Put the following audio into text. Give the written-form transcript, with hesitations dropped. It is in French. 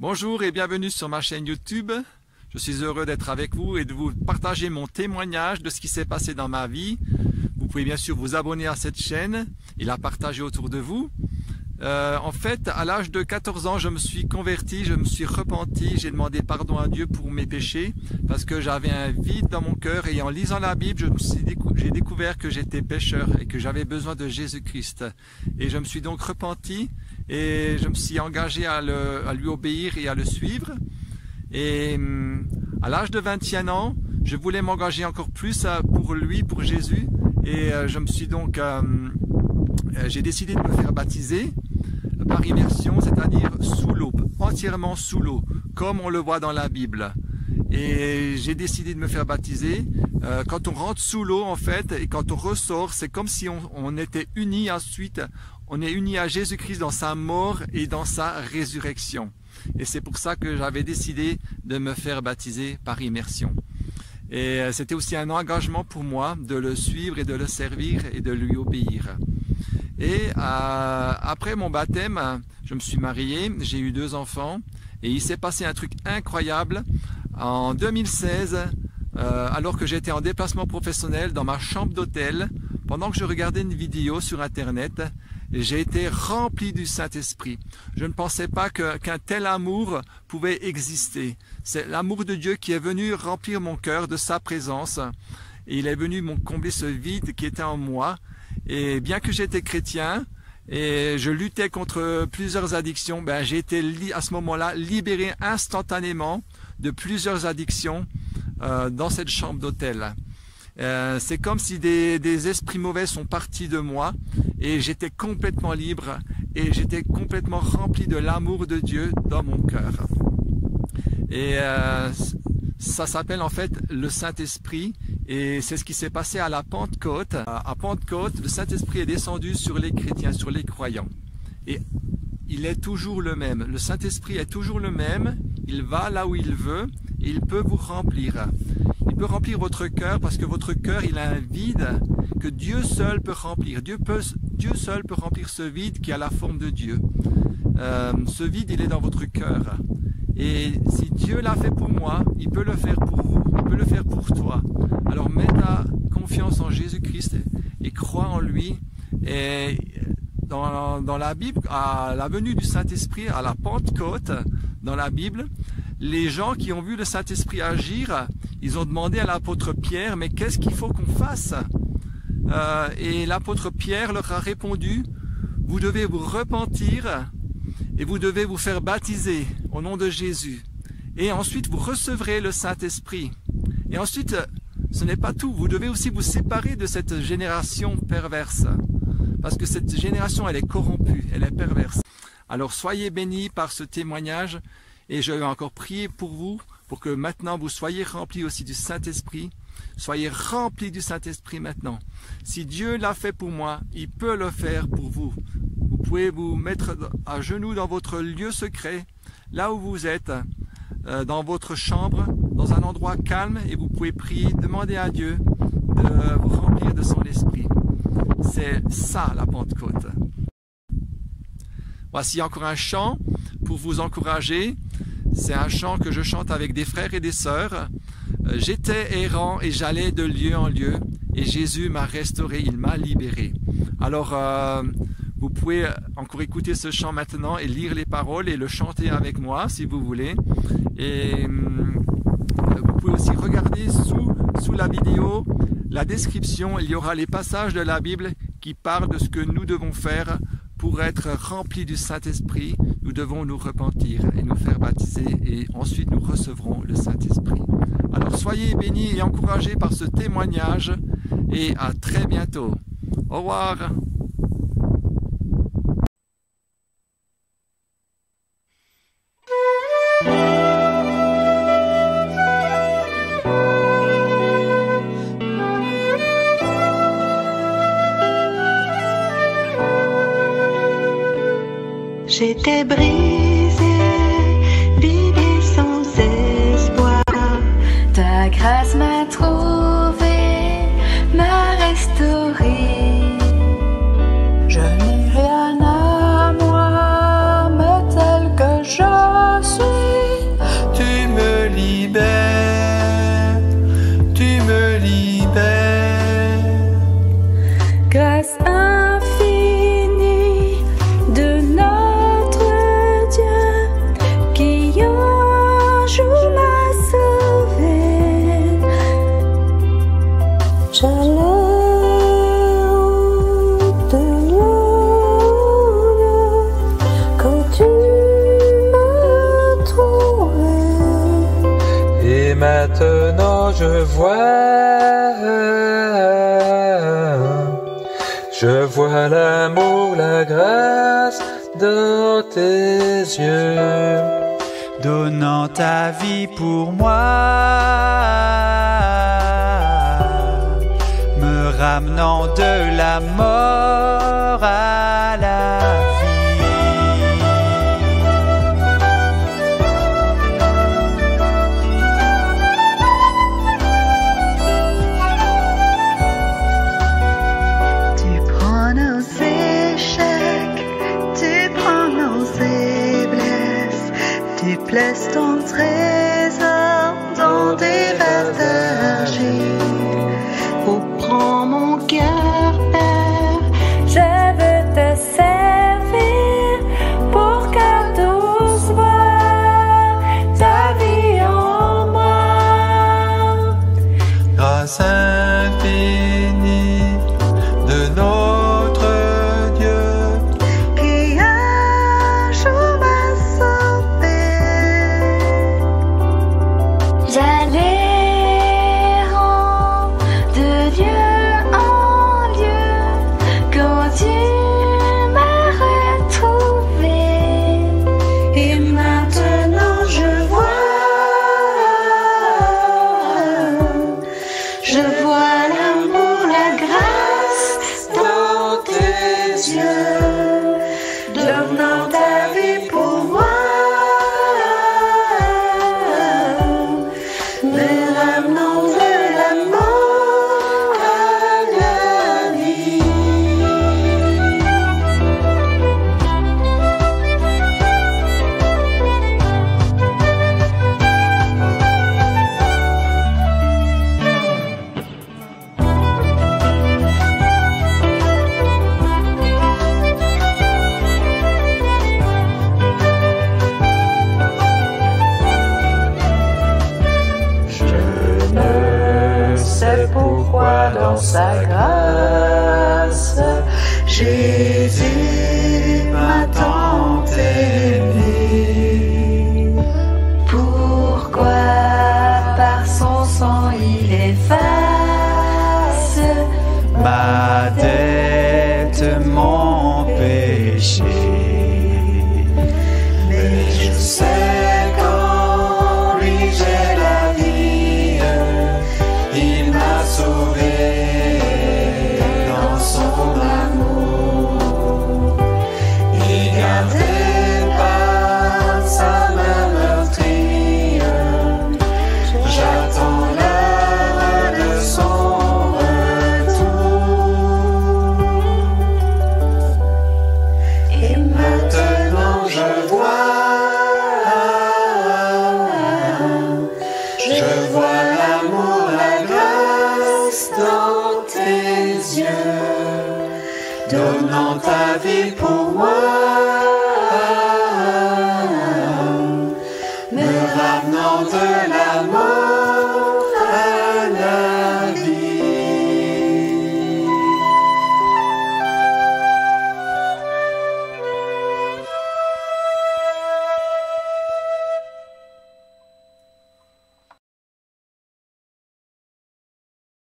Bonjour et bienvenue sur ma chaîne YouTube. Je suis heureux d'être avec vous et de vous partager mon témoignage de ce qui s'est passé dans ma vie. Vous pouvez bien sûr vous abonner à cette chaîne et la partager autour de vous. En fait, à l'âge de 14 ans, je me suis converti, je me suis repenti, j'ai demandé pardon à Dieu pour mes péchés parce que j'avais un vide dans mon cœur et en lisant la Bible, j'ai découvert que j'étais pécheur et que j'avais besoin de Jésus-Christ. Et je me suis donc repenti et je me suis engagé à lui obéir et à le suivre. Et à l'âge de 21 ans, je voulais m'engager encore plus pour lui, pour Jésus. Et je me suis donc, j'ai décidé de me faire baptiser par immersion, c'est-à-dire sous l'eau, entièrement sous l'eau, comme on le voit dans la Bible. Et j'ai décidé de me faire baptiser. Quand on rentre sous l'eau, en fait, et quand on ressort, c'est comme si on était unis ensuite. On est unis à Jésus-Christ dans sa mort et dans sa résurrection. Et c'est pour ça que j'avais décidé de me faire baptiser par immersion. Et c'était aussi un engagement pour moi de le suivre et de le servir et de lui obéir. Et après mon baptême, je me suis marié, j'ai eu 2 enfants et il s'est passé un truc incroyable. En 2016, alors que j'étais en déplacement professionnel dans ma chambre d'hôtel, pendant que je regardais une vidéo sur Internet, j'ai été rempli du Saint-Esprit. Je ne pensais pas qu'un tel amour pouvait exister. C'est l'amour de Dieu qui est venu remplir mon cœur de sa présence. Et il est venu combler ce vide qui était en moi. Et bien que j'étais chrétien et je luttais contre plusieurs addictions, j'ai été à ce moment-là libéré instantanément de plusieurs addictions dans cette chambre d'hôtel. C'est comme si des esprits mauvais sont partis de moi et j'étais complètement libre et j'étais complètement rempli de l'amour de Dieu dans mon cœur. Et ça s'appelle en fait le Saint-Esprit et c'est ce qui s'est passé à la Pentecôte. À Pentecôte, le Saint-Esprit est descendu sur les chrétiens, sur les croyants. Et il est toujours le même. Le Saint-Esprit est toujours le même. Il va là où il veut et il peut vous remplir. Il peut remplir votre cœur parce que votre cœur, il a un vide que Dieu seul peut remplir. Dieu seul peut remplir ce vide qui a la forme de Dieu. Ce vide, il est dans votre cœur. Et si Dieu l'a fait pour moi, il peut le faire pour vous, il peut le faire pour toi. Alors mets ta confiance en Jésus-Christ et crois en lui. Et dans la Bible, à la venue du Saint-Esprit, à la Pentecôte, dans la Bible, les gens qui ont vu le Saint-Esprit agir, ils ont demandé à l'apôtre Pierre, mais qu'est-ce qu'il faut qu'on fasse? Et l'apôtre Pierre leur a répondu, vous devez vous repentir et vous devez vous faire baptiser au nom de Jésus. Et ensuite, vous recevrez le Saint-Esprit. Et ensuite, ce n'est pas tout, vous devez aussi vous séparer de cette génération perverse. Parce que cette génération, elle est corrompue, elle est perverse. Alors soyez bénis par ce témoignage et je vais encore prier pour vous, pour que maintenant vous soyez remplis aussi du Saint-Esprit. Soyez remplis du Saint-Esprit maintenant. Si Dieu l'a fait pour moi, il peut le faire pour vous. Vous pouvez vous mettre à genoux dans votre lieu secret, là où vous êtes, dans votre chambre, dans un endroit calme, et vous pouvez prier, demander à Dieu de vous remplir de son esprit. C'est ça la Pentecôte. Voici encore un chant pour vous encourager. C'est un chant que je chante avec des frères et des sœurs. J'étais errant et j'allais de lieu en lieu et Jésus m'a restauré, il m'a libéré. Alors vous pouvez encore écouter ce chant maintenant et lire les paroles et le chanter avec moi si vous voulez. Et vous pouvez aussi regarder sous la vidéo la description, il y aura les passages de la Bible qui parlent de ce que nous devons faire pour être remplis du Saint-Esprit. Nous devons nous repentir et nous faire baptiser et ensuite nous recevrons le Saint-Esprit. Alors soyez bénis et encouragés par ce témoignage et à très bientôt. Au revoir. J'étais brisée, vide sans espoir. Ta grâce m'a trouvée, m'a restaurée. Je n'ai rien à moi, mais tel que je suis. tu m'as trouvé. Et maintenant je vois l'amour, la grâce dans tes yeux. Donnant ta vie pour moi, me ramenant de la mort à la laisse ton trésor dans des vases d'argile. Oh, prends mon cœur, Père, je veux te servir pour que tous voient ta vie en moi. Grâce infinie de notre Dieu, qui un jour m'a sauvé. J'allais de Dieu en Dieu quand tu m'as retrouvé. Et maintenant je vois l'amour, la grâce dans tes yeux, donnant ta vie pour moi, me ramenant de la mort à la vie. je ne sais pourquoi dans sa